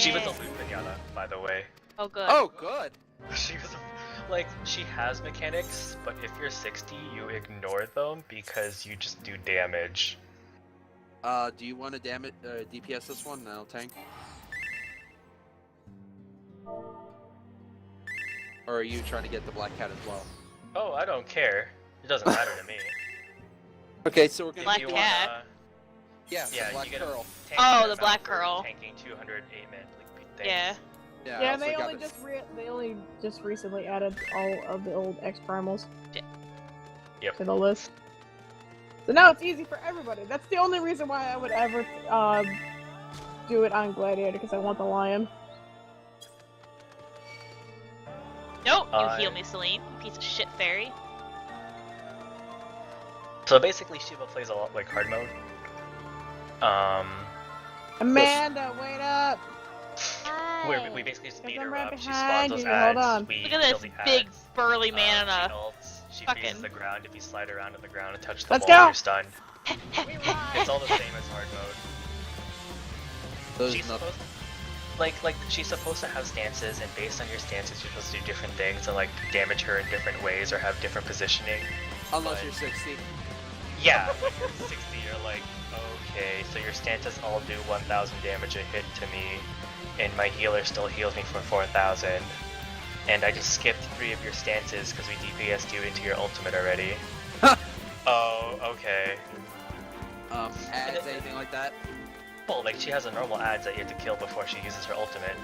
She was a loot pinata, by the way. Oh, good. Oh, good. She was like, she has mechanics, but if you're 60, you ignore them because you just do damage. Do you want to DPS this one? No, tank. Or are you trying to get the black cat as well? Oh, I don't care. It doesn't matter to me. Okay, so we're gonna Black If you cat? wanna- yeah, Yeah, the black you get curl. a tank Oh, amount the black for curl. Tanking 200 8-man things. Yeah. Yeah, I Yeah, also they got only this- they only just recently added all of the old X primals Yep. to the list. So now it's easy for everybody. That's the only reason why I would ever do it on Gladiator, because I want the lion. Nope, you heal me, Celine. You piece of shit fairy. So basically, Shiva plays a lot like hard mode. Amanda, wait up! Where we basically just beat I'm her right up. She behind spawns those you, hold ads. on. We Look at kill this the big ads. burly man She on a ults. She fucking- faces the ground. If you slide around on the ground and touch the Let's wall, go! you're stunned. It's all the same as hard mode. There's She's nothing. supposed like she's supposed to have stances, and based on your stances, you're supposed to do different things and like damage her in different ways or have different positioning. Unless but- you're 60. Yeah, when you're 60, you're like, okay, so your stances all do 1,000 damage a hit to me, and my healer still heals me for 4,000. And I just skipped 3 of your stances because we DPS'd you into your ultimate already. Oh, okay. Ads, anything like that? Well, like she has a normal ads that you have to kill before she uses her ultimate.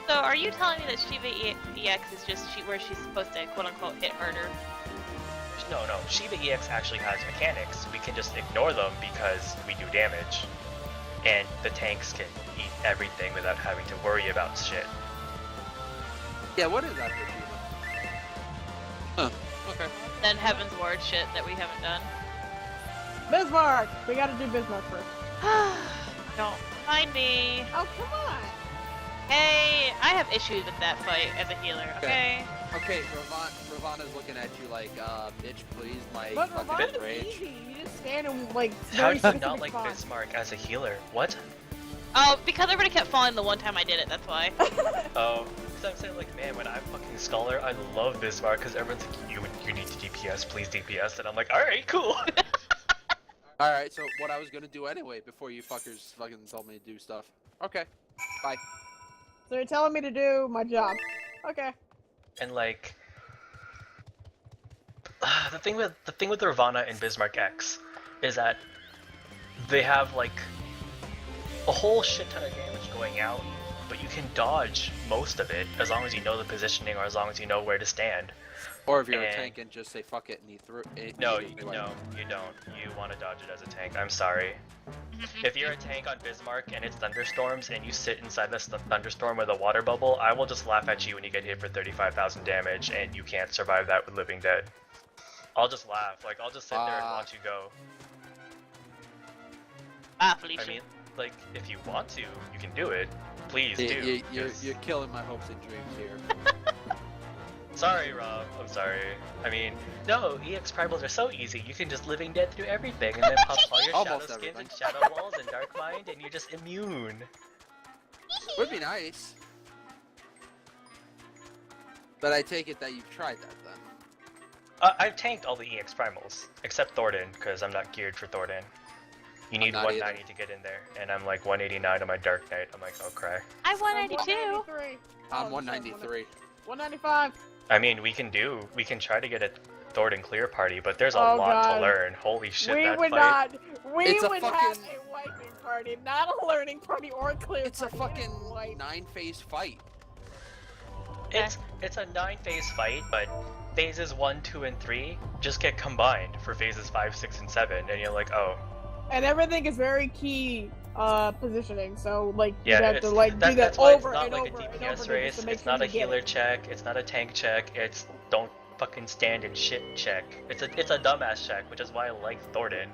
So are you telling me that Shiva EX is just where she's supposed to quote-unquote hit harder? No, Shiva EX actually has mechanics. We can just ignore them because we do damage. And the tanks can eat everything without having to worry about shit. Yeah, what is that for Shiva? Huh, okay. Then Heaven's Ward shit that we haven't done. Bismarck! We gotta do Bismarck first. Don't mind me. Oh, come on! Hey, I have issues with that fight as a healer, okay? Okay, Ravana's looking at you like, bitch, please, my But fucking Ravana's rage. easy. You just stand and like How very do you specific not like spots. Bismarck as a healer? What? Oh, because everybody kept falling the one time I did it, that's why. Oh, because I'm saying like, man, when I'm fucking Scholar, I love Bismarck because everyone's like, you need to DPS, please DPS, and I'm like, alright, cool. Alright, so what I was gonna do anyway before you fuckers fucking told me to do stuff. Okay, bye. So you're telling me to do my job. Okay. And like, the thing with Ravana and Bismarck X is that they have like a whole shit ton of damage going out, but you can dodge most of it as long as you know the positioning or as long as you know where to stand. Or if you're a And- tank and just say fuck it and he threw it. No, you don't. You want to dodge it as a tank. I'm sorry. If you're a tank on Bismarck and it's thunderstorms and you sit inside this thunderstorm with a water bubble, I will just laugh at you when you get hit for 35,000 damage and you can't survive that with Living Dead. I'll just laugh. Like, I'll just sit there and watch you go. Ah, Felicia. I mean, like, if you want to, you can do it. Please do. You're killing my hopes and dreams here. Sorry, Rob. I'm sorry. I mean, no, EX primals are so easy. You can just Living Dead through everything and then pop all your Shadow Almost Skins and everything. Shadow Walls and Dark Mind and you're just immune. Would be nice. But I take it that you've tried that then. I've tanked all the EX primals, except Thornton, because I'm not geared for Thornton. You need not 190 to get in there, and I'm like 189 on my Dark Knight. I'm like, oh cry. I'm 192. 193. I'm Oh, 193. 195. I mean, we can try to get a Thornton clear party, but there's a Oh, lot God. to learn. Holy shit, We that would fight. we It's a would have fucking- a wiping party, not a learning party or a clear It's a party. fucking Wipe. 9-phase fight. It's a 9-phase fight, but phases 1, 2, and 3 just get combined for phases 5, 6, and 7, and you're like, oh. And everything is very key positioning, so like Yeah, you have to like do that that's why over it's not and like over a and DPS over race, just to make it's sure not a you get healer it. check, it's not a tank check, it's don't fucking stand and shit check. It's a dumbass check, which is why I like Thornton.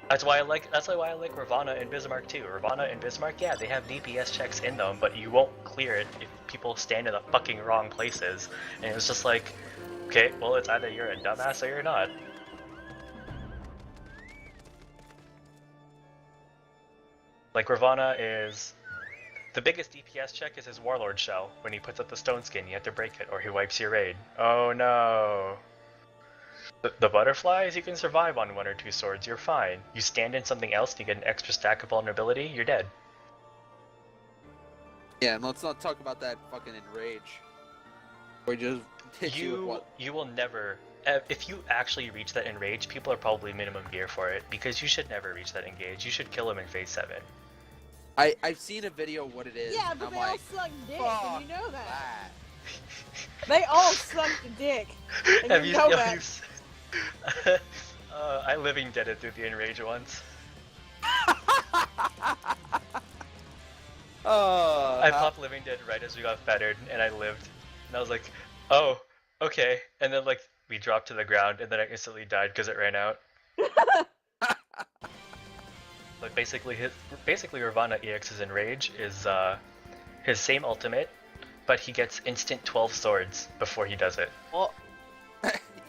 That's why I like Ravana and Bismarck too. Ravana and Bismarck, yeah, they have DPS checks in them, but you won't clear it if people stand in the fucking wrong places. And it's just like, okay, well it's either you're a dumbass or you're not. Like Ravana is The biggest DPS check is his Warlord Shell. When he puts up the stone skin, you have to break it or he wipes your raid. Oh no. The butterflies, you can survive on 1 or 2 swords, you're fine. You stand in something else and you get an extra stack of vulnerability, you're dead. Yeah, and let's not talk about that fucking enrage. Or just hit you with what? You will never... if you actually reach that enrage, people are probably minimum gear for it, because you should never reach that engage. You should kill him in phase 7. I've seen a video of what it is. Yeah, and but I'm they like, all suck dick, fuck and you know that. that. They all suck the dick. And Have you you know have that. I living deaded through the enrage once. I popped living dead right as we got fettered, and I lived. And I was like, oh, okay. And then like we dropped to the ground, and then I instantly died because it ran out. Like basically Ravana EX's enrage is his same ultimate, but he gets instant 12 swords before he does it. Well,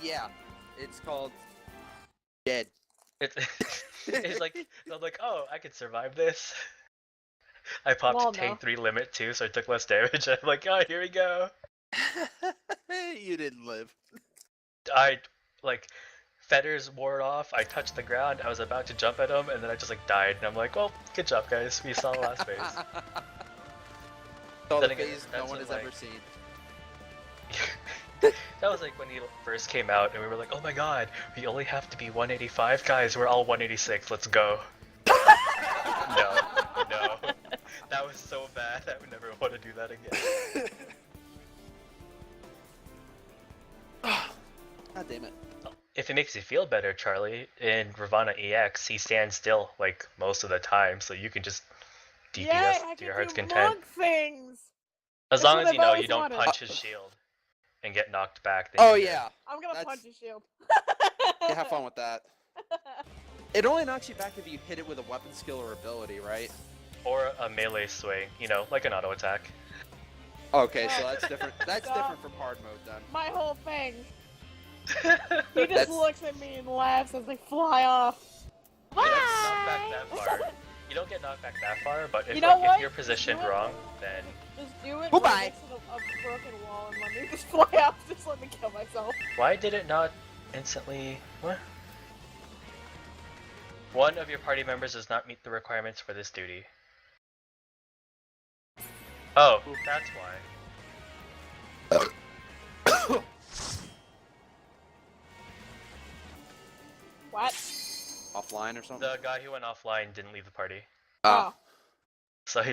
yeah, it's called dead. It's like I'm like, oh, I could survive this. I popped Well, Tank no. 3 limit too, so I took less damage. I'm like, oh, here we go. You didn't live. I like fetters wore off. I touched the ground. I was about to jump at him, and then I just like died. And I'm like, well, good job, guys. We saw the last phase. All Then the again, phase no that's one when, has like- ever seen. That was like when he first came out, and we were like, oh my god, we only have to be 185 guys. We're all 186. Let's go. No. That was so bad. I would never want to do that again. God damn it. If it makes you feel better, Charlie, in Ravana EX, he stands still like most of the time, so you can just DPS Yay, I to your can heart's do content. monk things. As That's long what as you I've know always you don't wanted. punch his shield and get knocked back. Then Oh you're good. yeah. I'm gonna That's- punch his shield. Yeah, have fun with that. It only knocks you back if you hit it with a weapon skill or ability, right? Or a melee swing, you know, like an auto attack. Okay, so that's different. That's Stop. different from hard mode then. My whole thing. He just That's- looks at me and laughs as they fly off. You don't get knocked back that far. You don't get knocked back that far, but if, You know like, what? if you're positioned Do it. wrong, then Just do it Goodbye. right next to a broken wall and let me just fly off. Just let me kill myself. why did it not instantly? What? One of your party members does not meet the requirements for this duty. Oh, that's why. What? Offline or something? The guy who went offline didn't leave the party, Oh. so he